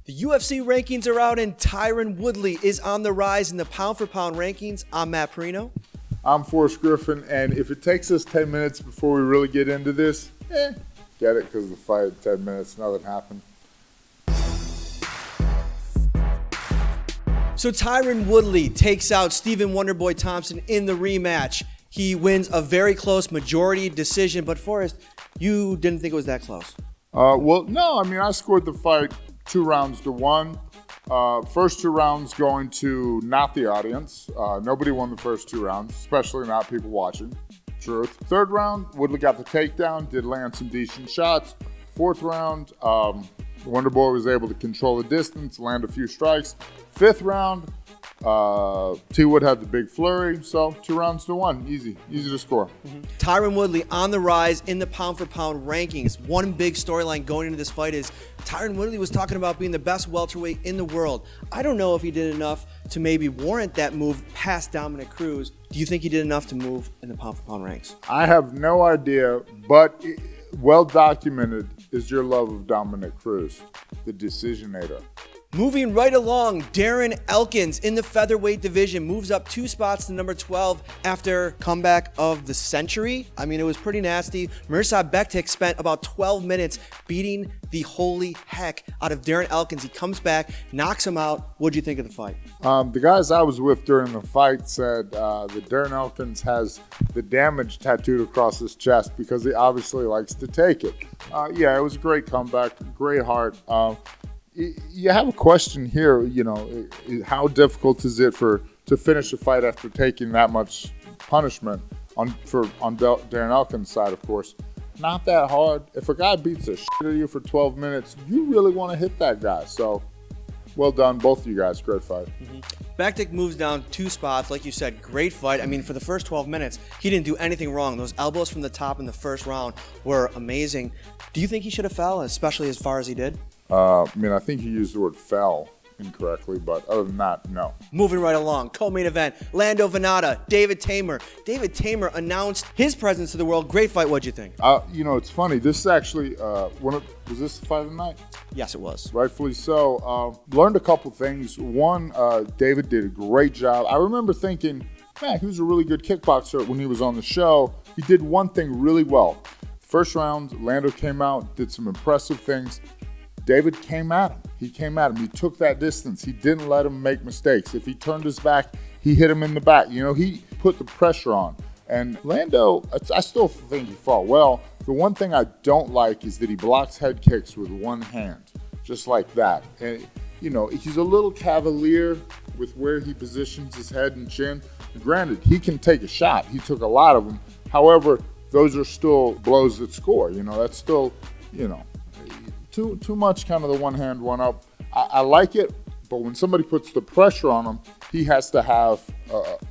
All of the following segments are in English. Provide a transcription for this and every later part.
The UFC rankings are out and Tyron Woodley is on the rise in the pound-for-pound rankings. I'm Matt Parrino. I'm Forrest Griffin, and if it takes us 10 minutes before we really get into this, get it, because the fight, 10 minutes, nothing happened. So Tyron Woodley takes out Stephen Wonderboy Thompson in the rematch. He wins a very close majority decision, but Forrest, you didn't think it was that close? Well, no, I mean, I scored the fight 2 rounds to 1. First 2 rounds going to not the audience. Nobody won the first 2 rounds, especially not people watching. Truth. Third round, Woodley got the takedown, did land some decent shots. Fourth round, Wonderboy was able to control the distance, land a few strikes. Fifth round, T-Wood had the big flurry, so 2 rounds to 1. Easy to score. Tyron Woodley on the rise in the pound-for-pound rankings. One big storyline going into this fight is Tyron Woodley was talking about being the best welterweight in the world. I don't know if he did enough to maybe warrant that move past Dominic Cruz. Do you think he did enough to move in the pound-for-pound ranks? I have no idea, but well documented is your love of Dominic Cruz, the decisionator. Moving right along, Darren Elkins in the featherweight division moves up 2 spots to number 12 after comeback of the century. I mean, it was pretty nasty. Mirsad Bektic spent about 12 minutes beating the holy heck out of Darren Elkins. He comes back, knocks him out. What'd you think of the fight? The guys I was with during the fight said that Darren Elkins has the damage tattooed across his chest because he obviously likes to take it. Yeah, it was a great comeback, great heart. You have a question here, how difficult is it to finish a fight after taking that much punishment on Darren Elkins' side, of course. Not that hard. If a guy beats the shit out of you for 12 minutes, you really want to hit that guy. So, well done, both of you guys. Great fight. Bektic moves down 2 spots. Like you said, great fight. I mean, for the first 12 minutes, he didn't do anything wrong. Those elbows from the top in the first round were amazing. Do you think he should have fell, especially as far as he did? I think you used the word fell incorrectly, but other than that, no. Moving right along, co-main event, Lando Venata, David Tamer. David Tamer announced his presence to the world. Great fight. What'd you think? It's funny. This is actually, was this the fight of the night? Yes, it was. Rightfully so. Learned a couple things. One, David did a great job. I remember thinking, man, he was a really good kickboxer when he was on the show. He did one thing really well. First round, Lando came out, did some impressive things. David came at him. He came at him. He took that distance. He didn't let him make mistakes. If he turned his back, he hit him in the back. He put the pressure on. And Lando, I still think he fought well. The one thing I don't like is that he blocks head kicks with one hand, just like that. And, he's a little cavalier with where he positions his head and chin. Granted, he can take a shot. He took a lot of them. However, those are still blows that score. That's still, Too much kind of the one hand, one up. I like it, but when somebody puts the pressure on him, he has to have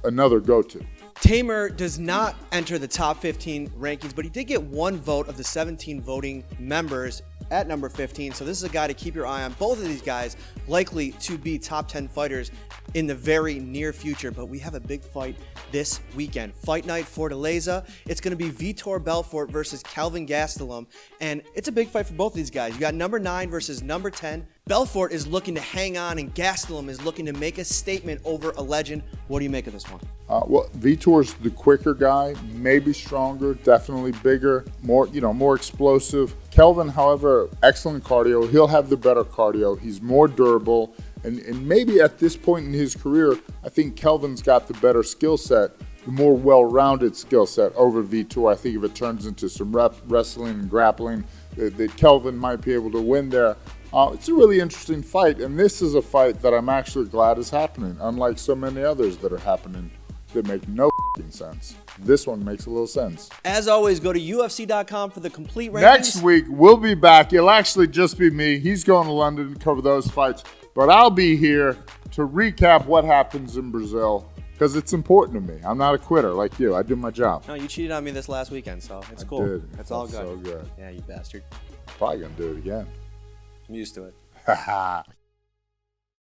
another go-to. Tamer does not enter the top 15 rankings, but he did get 1 vote of the 17 voting members at number 15. So this is a guy to keep your eye on. Both of these guys likely to be top 10 fighters in the very near future, but we have a big fight this weekend. Fight night, Fortaleza. It's going to be Vitor Belfort versus Kelvin Gastelum, and it's a big fight for both of these guys. You got number 9 versus number 10. Belfort is looking to hang on, and Gastelum is looking to make a statement over a legend. What do you make of this one? Well, Vitor's the quicker guy, maybe stronger, definitely bigger, more explosive. Kelvin, however, excellent cardio. He'll have the better cardio. He's more durable. And maybe at this point in his career, I think Kelvin's got the better skill set, the more well-rounded skill set over Vitor. I think if it turns into some wrestling and grappling, that Kelvin might be able to win there. It's a really interesting fight, and this is a fight that I'm actually glad is happening, unlike so many others that are happening that make no sense. This one makes a little sense. As always, go to UFC.com for the complete rankings. Next week, we'll be back. It'll actually just be me. He's going to London to cover those fights. But I'll be here to recap what happens in Brazil because it's important to me. I'm not a quitter like you. I do my job. No, you cheated on me this last weekend, so it's cool. I did. It's all good. So good. Yeah, you bastard. Probably going to do it again. I'm used to it.